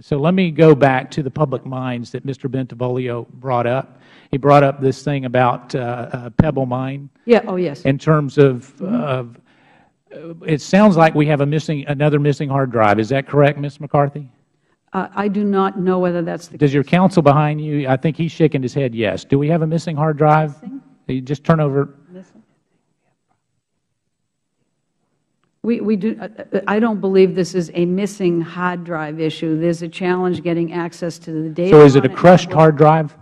So let me go back to the public minds that Mr. Bentivolio brought up. He brought up this thing about Pebble Mine. Yeah. Oh, yes. In terms of, it sounds like we have another missing hard drive. Is that correct, Ms. McCarthy? I do not know whether that's the case. Does your counsel behind you, I think he's shaking his head yes. Do we have a missing hard drive? Missing? You just turn over. Missing? We do. I don't believe this is a missing hard drive issue. There's a challenge getting access to the data. So is it a crushed hard drive?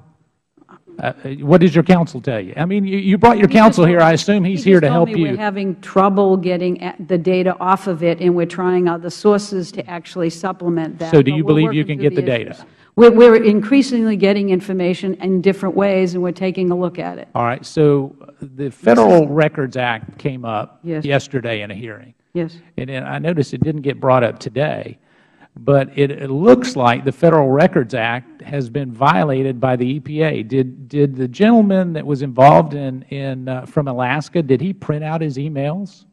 What does your counsel tell you? I mean, you brought your counsel here. I assume he's here to help you. We're having trouble getting the data off of it, and we're trying other sources to actually supplement that. So do you believe you can get the data? We're increasingly getting information in different ways, and we're taking a look at it. All right. So the Federal Records Act came up yesterday in a hearing. Yes. And I noticed it didn't get brought up today. But it looks like the Federal Records Act has been violated by the EPA. Did the gentleman that was involved from Alaska, did he print out his emails?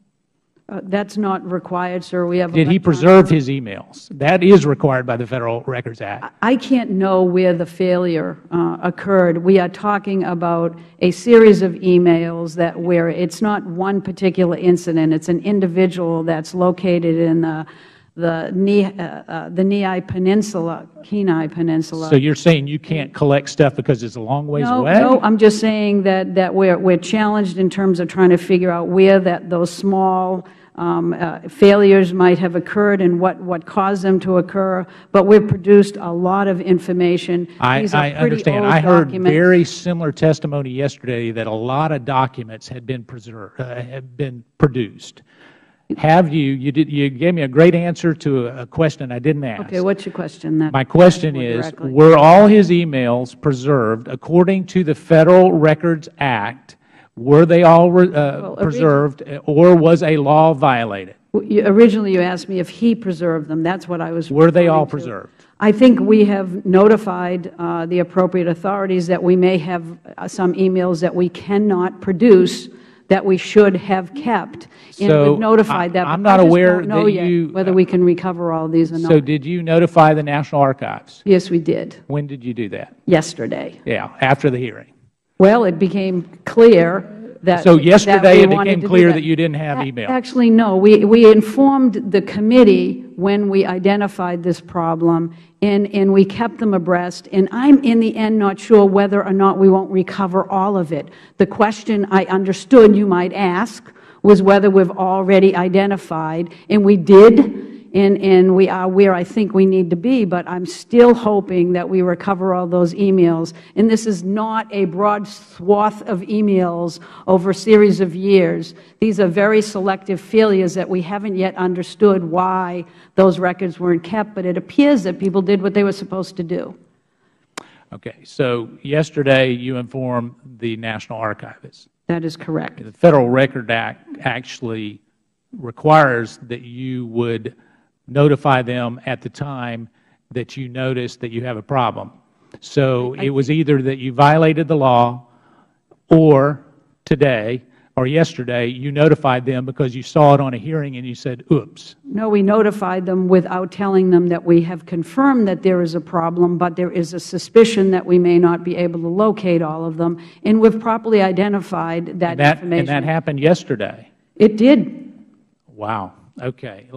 That's not required, sir. We have. Did he preserve his emails? That is required by the Federal Records Act. I can't know where the failure occurred. We are talking about a series of emails where it's not one particular incident. It's an individual that's located in the Kenai Peninsula. So you're saying you can't collect stuff because it's a long ways away? No, I'm just saying that we're challenged in terms of trying to figure out where those small failures might have occurred and what caused them to occur. But we've produced a lot of information. These are pretty understand. old I heard documents. very similar testimony yesterday that a lot of documents had been produced. Have you gave me a great answer to a question I didn't ask. Okay, what's your question? My question is, were all his emails preserved according to the Federal Records Act? Were they all preserved, or was a law violated? Originally, you asked me if he preserved them. That's what I was referring to. Were they all preserved? I think we have notified the appropriate authorities that we may have some emails that we cannot produce that we should have kept. And we've notified that. I'm not aware that you whether we can recover all these or not. So did you notify the National Archives? Yes, we did. When did you do that? Yesterday. Yeah, after the hearing. Well, it became clear that. So yesterday it became clear that you didn't have email. Actually, no. We informed the committee when we identified this problem, and we kept them abreast. And I'm, in the end, not sure whether or not we won't recover all of it. The question I understood you might ask was whether we've already identified, and we did, and we are where I think we need to be, but I'm still hoping that we recover all those emails. And this is not a broad swath of emails over a series of years. These are very selective failures that we haven't yet understood why those records weren't kept, but it appears that people did what they were supposed to do. Okay. So yesterday you informed the National Archivists. That is correct. The Federal Record Act actually requires that you would notify them at the time that you noticed that you have a problem. So it was either that you violated the law, or today or yesterday you notified them because you saw it on a hearing and you said, oops. No, we notified them without telling them that we have confirmed that there is a problem, but there is a suspicion that we may not be able to locate all of them, and we've properly identified that information. And that happened yesterday? It did. Wow. Okay.